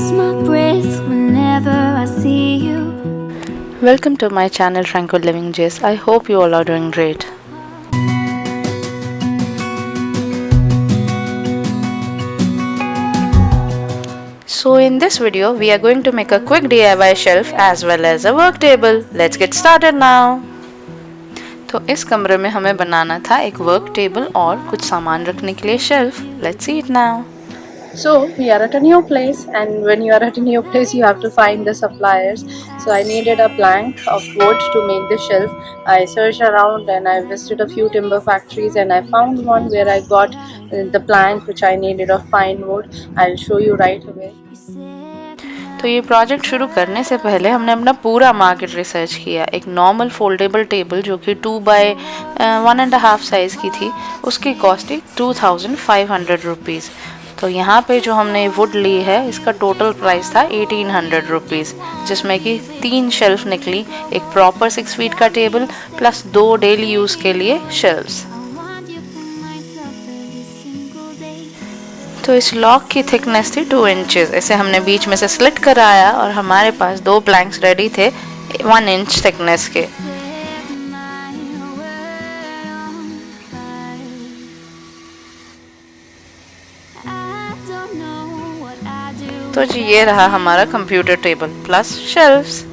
lose my breath whenever I see you. Welcome to my channel Tranquil Living Jess. I hope you all are doing great. So in this video we are going to make a quick DIY shelf as well as a work table. Let's get started now. तो इस कमरे में हमें बनाना था एक work table और कुछ सामान रखने के लिए shelf. Let's see it now. So we are at a new place, and when you are at a new place you have to find the suppliers. So I needed a plank of wood to make the shelf. I searched around and I visited a few timber factories and I found one where I got the plank which I needed of pine wood. I'll show you right away. तो ये project शुरू करने से पहले हमने अपना पूरा market research किया. एक नॉर्मल फोल्डेबल टेबल जो कि 2 बाय 1.5 साइज़ की थी उसकी कॉस्ट थी 2500 रुपीज़. तो यहाँ पे जो हमने वुड ली है इसका टोटल प्राइस था 1800 रुपीज़, जिसमें कि 3 शेल्फ निकली, एक प्रॉपर 6 फीट का टेबल प्लस 2 डेली यूज़ के लिए शेल्फ्स. तो इस लॉक की थिकनेस थी 2 इंचेस. इसे हमने बीच में से स्लिट कराया और हमारे पास 2 प्लैंक्स रेडी थे 1 इंच थिकनेस के. तो जी ये रहा हमारा computer table plus shelves.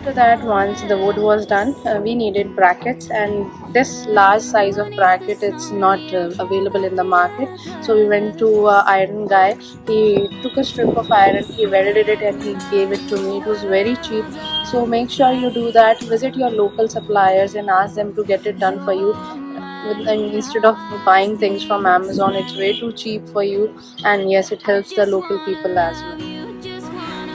After that, once the wood was done, we needed brackets, and this large size of bracket it's not available in the market. So we went to iron guy. He took a strip of iron, he welded it and he gave it to me. It was very cheap. So make sure you do that. Visit your local suppliers and ask them to get it done for you. Instead of buying things from Amazon, it's way too cheap for you, and yes, it helps the local people as well.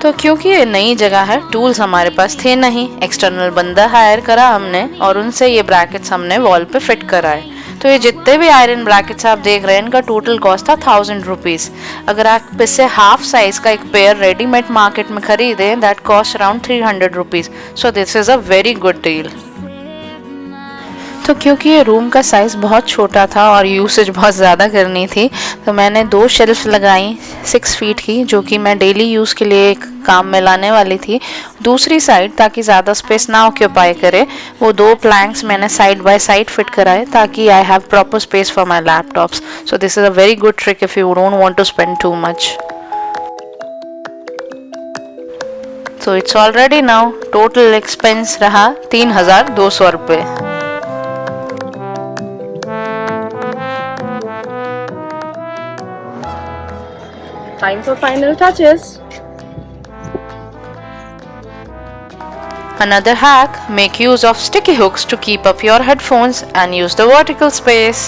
तो क्योंकि ये नई जगह है, tools हमारे पास थे नहीं, external बंदा हायर करा हमने और उनसे ये ब्रैकेट्स हमने वॉल पे फिट कराए. तो ये जितने भी आयरन ब्रैकेट्स आप देख रहे हैं इनका टोटल कॉस्ट था 1000 रुपीज़. अगर आप इससे हाफ साइज का एक पेयर रेडीमेड मार्केट में खरीदें that cost around 300 rupees. So this is a very good deal. तो क्योंकि ये रूम का साइज़ बहुत छोटा था और यूसेज बहुत ज़्यादा करनी थी तो मैंने 2 शेल्फ लगाई 6 फीट की जो कि मैं डेली यूज़ के लिए काम में लाने वाली थी. दूसरी साइड ताकि ज़्यादा स्पेस ना ऑक्यूपाई करे वो 2 प्लैंक्स मैंने साइड बाय साइड फिट कराए ताकि I have proper space for my laptops. So this is a very good trick if you don't want to spend too much. So it's already now total expense रहा 3200 रुपये. Time for final touches. Another hack, make use of sticky hooks to keep up your headphones and use the vertical space.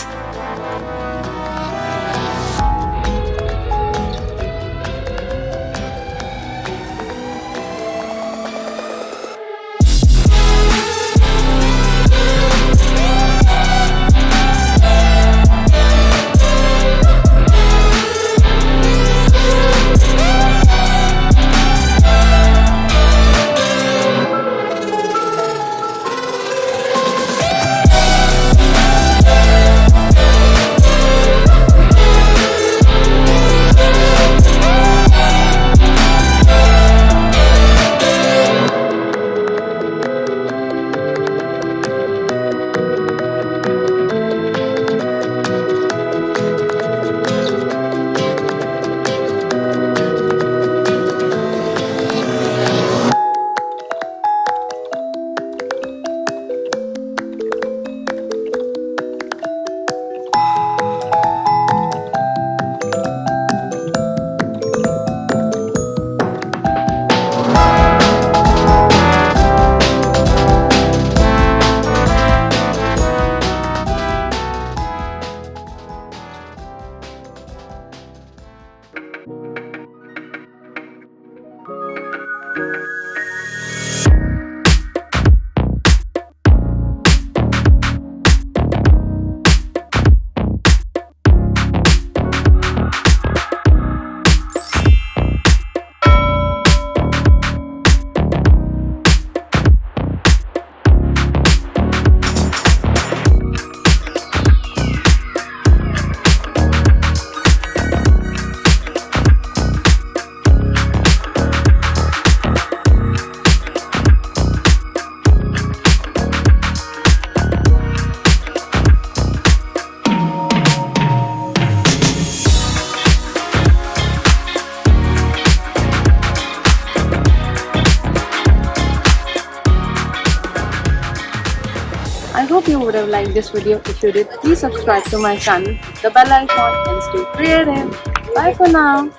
would have liked this video. If you did, please subscribe to my channel, hit the bell icon, and stay creative. Bye for now.